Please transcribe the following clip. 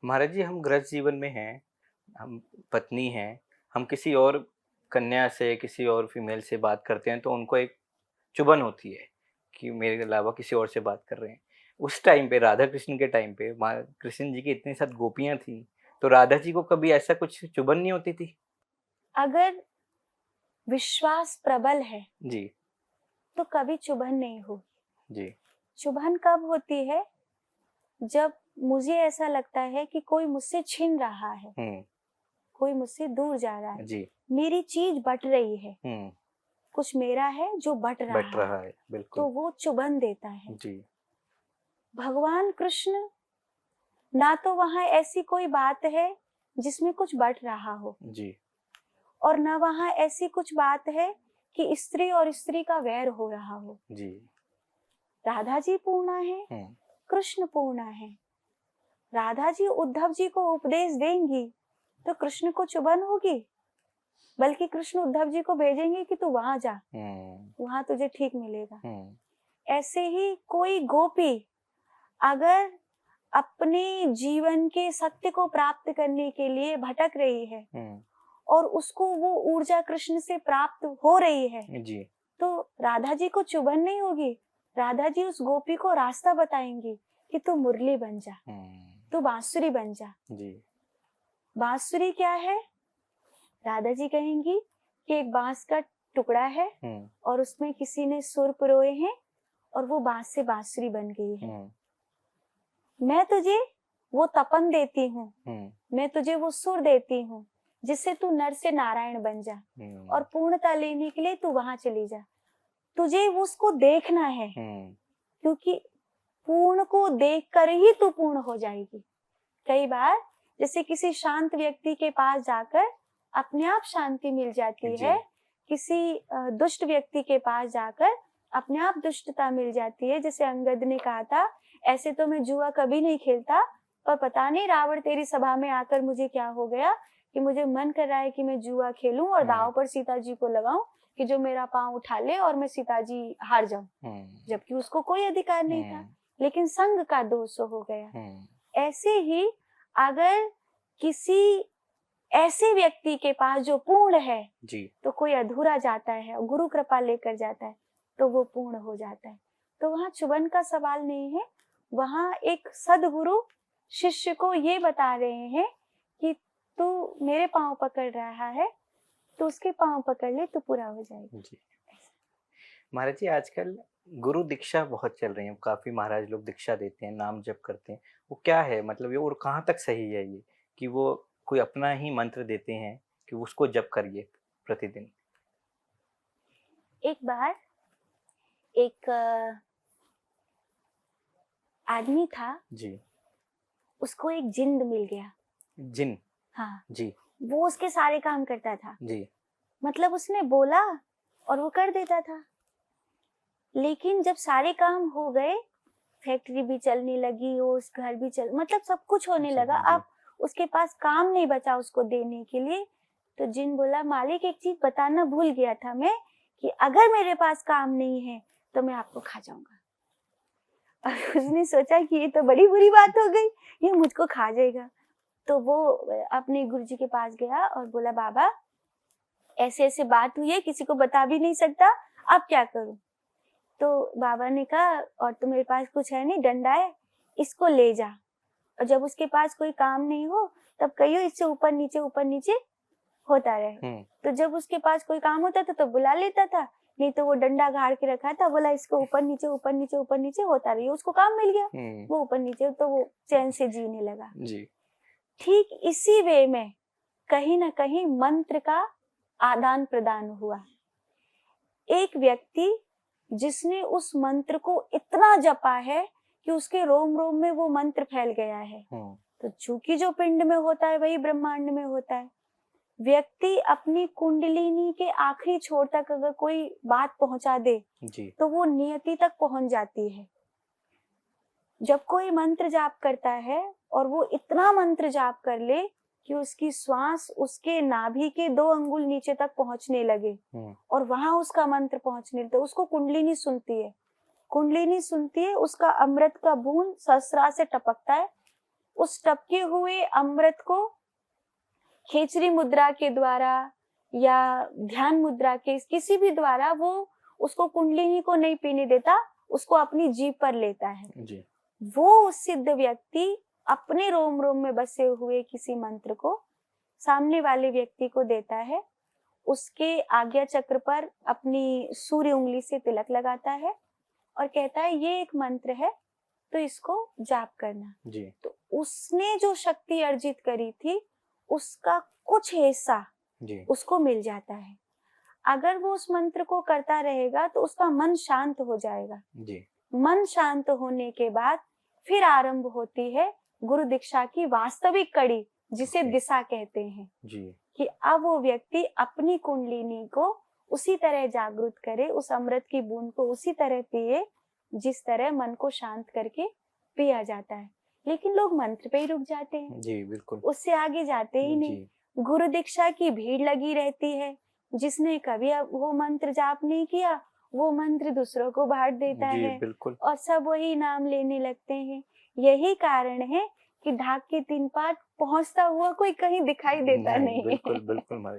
महाराज जी, हम गृहस्थ जीवन में हैं, हम पत्नी हैं, हम किसी और कन्या से, किसी और फीमेल से बात करते हैं तो उनको एक चुभन होती है कि मेरे अलावा किसी और से बात कर रहे हैं। उस टाइम पे राधा कृष्ण के टाइम पे माँ कृष्ण जी की इतनी सारी गोपियाँ थीं, तो राधा जी को कभी ऐसा कुछ चुभन नहीं होती थी? अगर विश्वास प्रबल है जी, तो कभी चुभन नहीं होगी। जी। चुभन कब होती है? जब मुझे ऐसा लगता है कि कोई मुझसे छिन रहा है, हुँ, कोई मुझसे दूर जा रहा है, जी। मेरी चीज बट रही है, हुँ, कुछ मेरा है जो बट बट रहा है, रहा है, तो बिल्कुल। वो चुभन देता है। जी, भगवान कृष्ण, ना तो वहां ऐसी कोई बात है जिसमें कुछ बट रहा हो, जी, और न वहां ऐसी कुछ बात है कि स्त्री और स्त्री का वैर हो रहा हो। जी। राधा जी पूर्णा है, हुँ, कृष्ण पूर्णा है। राधा जी उद्धव जी को उपदेश देंगी तो कृष्ण को चुभन होगी, बल्कि कृष्ण उद्धव जी को भेजेंगे कि तू वहां जा, हुँ, वहां तुझे ठीक मिलेगा। हुँ, ऐसे ही कोई गोपी अगर अपने जीवन के सत्य को प्राप्त करने के लिए भटक रही है हुँ, और उसको वो ऊर्जा कृष्ण से प्राप्त हो रही है, जी। तो राधा जी को चुभन नहीं होगी। राधा जी उस गोपी को रास्ता बताएंगी कि तू मुरली बन जा, हुँ, तू बांसुरी बन जा। जी। बांसुरी क्या है? राधा जी कहेंगी कि एक बांस का टुकड़ा है हुँ, और उसमें किसी ने सुर पिरोए हैं और वो बांस से बांसुरी बन गई है। हुँ, मैं तुझे वो तपन देती हूँ, हुँ, मैं तुझे वो सुर देती हूँ जिससे तू नर से नारायण बन जा, और हुँ, पूर्णता लेने के लिए तू वहां चली जा। तुझे उसको देखना है, हुँ, क्योंकि पूर्ण को देखकर ही तू पूर्ण हो जाएगी। कई बार जैसे किसी शांत व्यक्ति के पास जाकर अपने आप शांति मिल जाती जी। है, किसी दुष्ट व्यक्ति के पास जाकर अपने आप दुष्टता मिल जाती है। जैसे अंगद ने कहा था, ऐसे तो मैं जुआ कभी नहीं खेलता, पर पता नहीं रावण तेरी सभा में आकर मुझे क्या हो गया कि मुझे मन कर रहा है कि मैं जुआ खेलूं और हुँ, दांव पर सीता जी को लगाऊं कि जो मेरा पांव उठा ले और मैं सीता जी हार जाऊं। हुँ, जबकि उसको कोई अधिकार नहीं था, हुँ, लेकिन संग का दोष हो गया। हुँ, ऐसे ही अगर किसी ऐसे व्यक्ति के पास जो पूर्ण है, जी। तो कोई अधूरा जाता है और गुरु कृपा लेकर जाता है तो वो पूर्ण हो जाता है। तो वहां चुभन का सवाल नहीं है, वहां एक सदगुरु शिष्य को ये बता रहे हैं कि तू मेरे पांव पकड़ रहा है तो उसके पांव पकड़ ले तो पूरा हो जाएगा। जी। महाराज जी, आजकल गुरु दीक्षा बहुत चल रही है, काफ़ी महाराज लोग दीक्षा देते हैं, नाम जप करते हैं। वो क्या है मतलब ये, और कहाँ तक सही है ये कि वो कोई अपना ही मंत्र देते हैं कि उसको जप करिए प्रतिदिन? एक बार एक आदमी था, जी। उसको एक जिन्न मिल गया। जिन? हाँ, जी, वो उसके सारे काम करता था। जी। मतलब उसने बोला और वो कर देता था। लेकिन जब सारे काम हो गए, फैक्ट्री भी चलने लगी, उस घर भी चल, मतलब सब कुछ होने जी, लगा, जी। अब उसके पास काम नहीं बचा उसको देने के लिए। तो जिन बोला, मालिक एक चीज बताना भूल गया था मैं, कि अगर मेरे पास काम नहीं है तो मैं आपको खा जाऊंगा। और उसने सोचा कि ये तो बड़ी बुरी बात हो गई, ये मुझको खा जाएगा। तो वो अपने गुरुजी के पास गया और बोला, बाबा ऐसे ऐसे बात हुई है, किसी को बता भी नहीं सकता, अब क्या करूं? तो बाबा ने कहा, और तो मेरे पास कुछ है नहीं, डंडा है, इसको ले जा, और जब उसके पास कोई काम नहीं हो तब कहियो इससे ऊपर नीचे होता रहे। हुँ, तो जब उसके पास कोई काम होता था तो बुला लेता था, नहीं तो वो डंडा गाड़ के रखा था, बोला इसको ऊपर नीचे होता रही, उसको काम मिल गया, हुँ, वो ऊपर नीचे, तो वो चैन से जीने लगा। जी। ठीक इसी वे में कहीं ना कहीं मंत्र का आदान प्रदान हुआ। एक व्यक्ति जिसने उस मंत्र को इतना जपा है कि उसके रोम रोम में वो मंत्र फैल गया है, हुँ, तो चूंकि जो पिंड में होता है वही ब्रह्मांड में होता है। व्यक्ति अपनी कुंडलिनी के आखिरी छोर तक अगर कोई बात पहुंचा दे जी। तो वो नियति तक पहुंच जाती है। जब कोई मंत्र जाप करता है और वो इतना मंत्र जाप कर ले कि उसकी श्वास उसके नाभि के 2 अंगुल नीचे तक पहुंचने लगे हुँ, और वहां उसका मंत्र पहुंचने लगता है, उसको कुंडलिनी सुनती है। कुंडलिनी सुनती है, उसका अमृत का बूंद सहस्रार से टपकता है, उस टपके हुए अमृत को खेचरी मुद्रा के द्वारा या ध्यान मुद्रा के किसी भी द्वारा वो उसको कुंडलिनी को नहीं पीने देता, उसको अपनी जीभ पर लेता है। जी वो सिद्ध व्यक्ति अपने रोम रोम में बसे हुए किसी मंत्र को सामने वाले व्यक्ति को देता है, उसके आज्ञा चक्र पर अपनी सूर्य उंगली से तिलक लगाता है और कहता है ये एक मंत्र है तो इसको जाप करना। जी तो उसने जो शक्ति अर्जित करी थी उसका कुछ हिस्सा जी उसको मिल जाता है। अगर वो उस मंत्र को करता रहेगा तो उसका मन शांत हो जाएगा। जी मन शांत होने के बाद फिर आरंभ होती है गुरु दीक्षा की वास्तविक कड़ी, जिसे जी दिशा कहते हैं, जी कि अब वो व्यक्ति अपनी कुंडलिनी को उसी तरह जागृत करे, उस अमृत की बूंद को उसी तरह पिए जिस तरह मन को शांत करके पिया जाता है। लेकिन लोग मंत्र पे ही रुक जाते हैं, जी बिल्कुल उससे आगे जाते ही नहीं। जी गुरु दीक्षा की भीड़ लगी रहती है, जिसने कभी अब वो मंत्र जाप नहीं किया वो मंत्र दूसरों को बांट देता जी है बिल्कुल और सब वही नाम लेने लगते हैं। यही कारण है कि ढाक के 3 पाठ पहुंचता हुआ कोई कहीं दिखाई देता नहीं बिल्कुल है। बिल्कुल महाराज